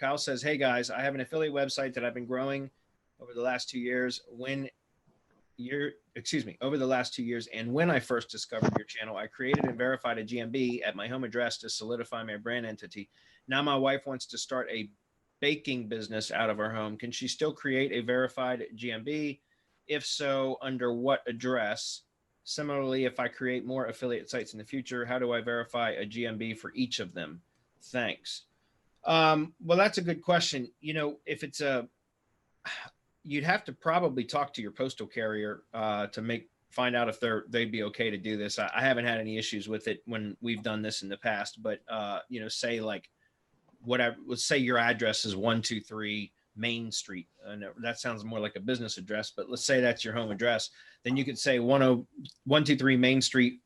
Kyle says, hey guys, I have an affiliate website that I've been growing over the last 2 years. Over the last 2 years. And when I first discovered your channel, I created and verified a GMB at my home address to solidify my brand entity. Now my wife wants to start a baking business out of our home. Can she still create a verified GMB? If so, under what address? Similarly, if I create more affiliate sites in the future, how do I verify a GMB for each of them? Thanks. Well, that's a good question. You know, if it's you'd have to probably talk to your postal carrier to find out if they'd be okay to do this. I haven't had any issues with it when we've done this in the past, but you know, say like whatever, let's say your address is 123 Main Street. That sounds more like a business address, but let's say that's your home address. Then you could say 123 Main Street,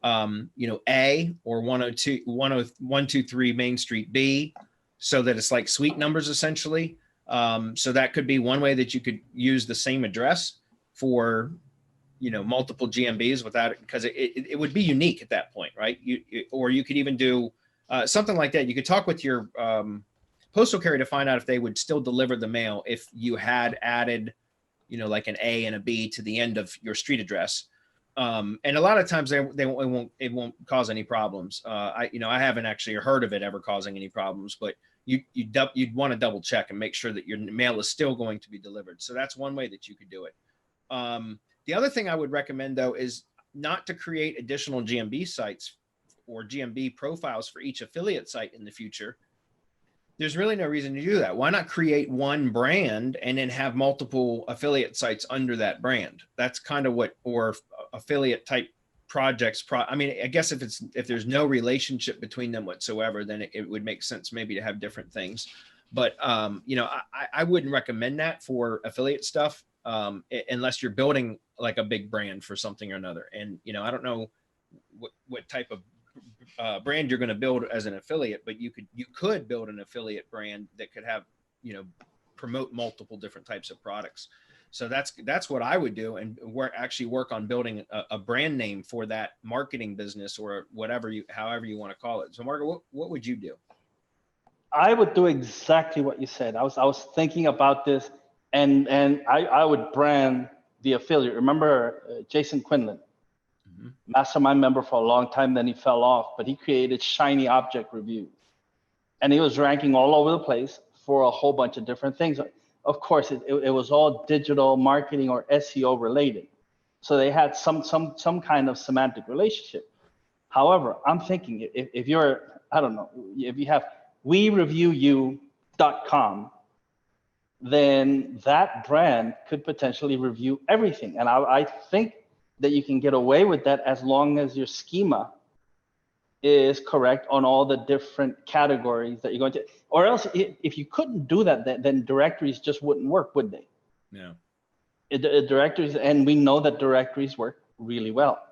you know, A, or 123 Main Street B, so that it's like suite numbers essentially. So that could be one way that you could use the same address for, you know, multiple GMBs without it, because it would be unique at that point, right? Or you could even do something like that. You could talk with your postal carrier to find out if they would still deliver the mail if you had added, you know, like an A and a B to the end of your street address. And a lot of times it won't cause any problems. I haven't actually heard of it ever causing any problems, but you'd want to double check and make sure that your mail is still going to be delivered. So that's one way that you could do it. The other thing I would recommend though is not to create additional GMB sites or GMB profiles for each affiliate site in the future. There's really no reason to do that. Why not create one brand and then have multiple affiliate sites under that brand? That's kind of or affiliate type projects. I mean, I guess if there's no relationship between them whatsoever, then it would make sense maybe to have different things. But, you know, I wouldn't recommend that for affiliate stuff unless you're building like a big brand for something or another. And, you know, I don't know what type of brand you're going to build as an affiliate, but you could build an affiliate brand that could have, you know, promote multiple different types of products. So that's what I would do, and work on building a brand name for that marketing business or however you want to call it. So Margaret, what would you do? I would do exactly what you said. I was thinking about this, and I would brand the affiliate. Remember Jason Quinlan, mastermind member for a long time, then he fell off, but he created Shiny Object Reviews, and he was ranking all over the place for a whole bunch of different things. Of course, it was all digital marketing or SEO related, so they had some kind of semantic relationship. However, I'm thinking if you're, I don't know, if you have wereviewyu.com, then that brand could potentially review everything, and I think that you can get away with that as long as your schema is correct on all the different categories that you're going to, or else if you couldn't do that, then directories just wouldn't work, would they? No. Directories, and we know that directories work really well.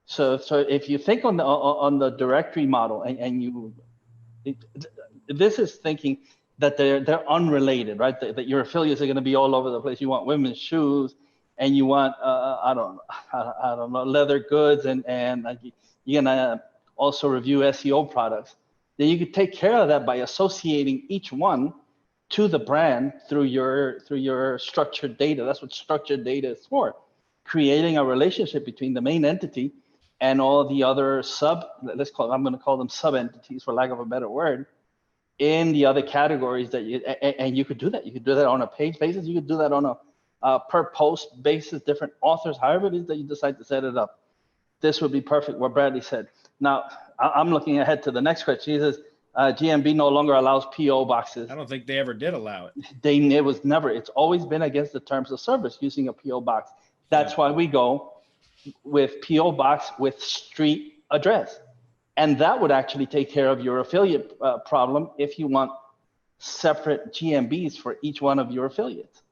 So if you think on the directory model, this is thinking that they're unrelated, right? That your affiliates are going to be all over the place. You want women's shoes, and you want I don't know, leather goods, and you're gonna also review SEO products. Then you could take care of that by associating each one to the brand through your structured data. That's what structured data is for. Creating a relationship between the main entity and all the other I'm going to call them sub entities for lack of a better word, in the other categories and you could do that. You could do that on a page basis. You could do that on a per post basis, different authors, however it is that you decide to set it up. This would be perfect, what Bradley said. Now, I'm looking ahead to the next question. He says, GMB no longer allows PO boxes. I don't think they ever did allow it. It's always been against the terms of service using a PO box. That's why we go with PO box with street address. And that would actually take care of your affiliate problem if you want separate GMBs for each one of your affiliates.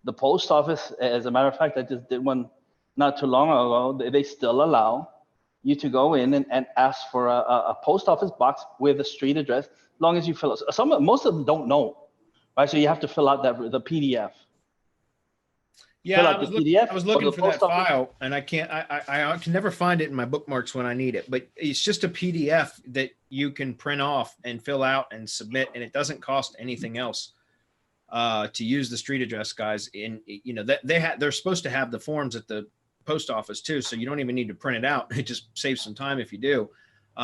The post office, as a matter of fact, I just did one not too long ago, they still allow you to go in and ask for a post office box with a street address, as long as you fill it. Most of them don't know, right? So you have to fill out the PDF. Yeah, fill out the PDF. I was go to looking the for that post office. file, and I can't. I can never find it in my bookmarks when I need it. But it's just a PDF that you can print off and fill out and submit, and it doesn't cost anything else to use the street address guys. In that they're supposed to have the forms at the post office too, so you don't even need to print it out. It just saves some time if you do.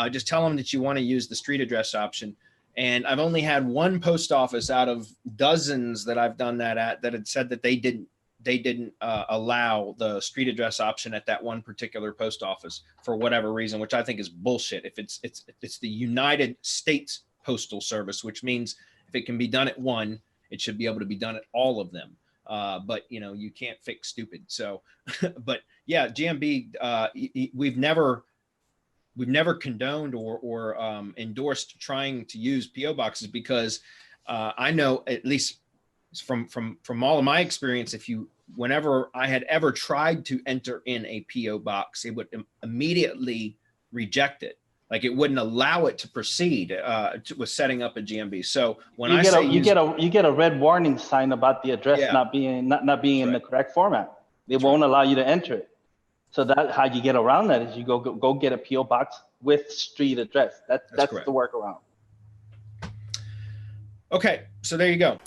Just tell them that you want to use the street address option. And I've only had one post office out of dozens that I've done that at that had said that they didn't allow the street address option at that one particular post office for whatever reason, which I think is bullshit. If it's the United States Postal Service, which means if it can be done at one, it should be able to be done at all of them. But you can't fix stupid. So, but yeah, GMB, we've never condoned or endorsed trying to use PO boxes because I know, at least from all of my experience, whenever I had ever tried to enter in a PO box, it would immediately reject it. Like it wouldn't allow it to proceed with setting up a GMB. So when you get a red warning sign about the address not being in the correct format. It won't allow you to enter it. So that's how you get around that is you go get a PO box with street address. That's the workaround. Okay, so there you go.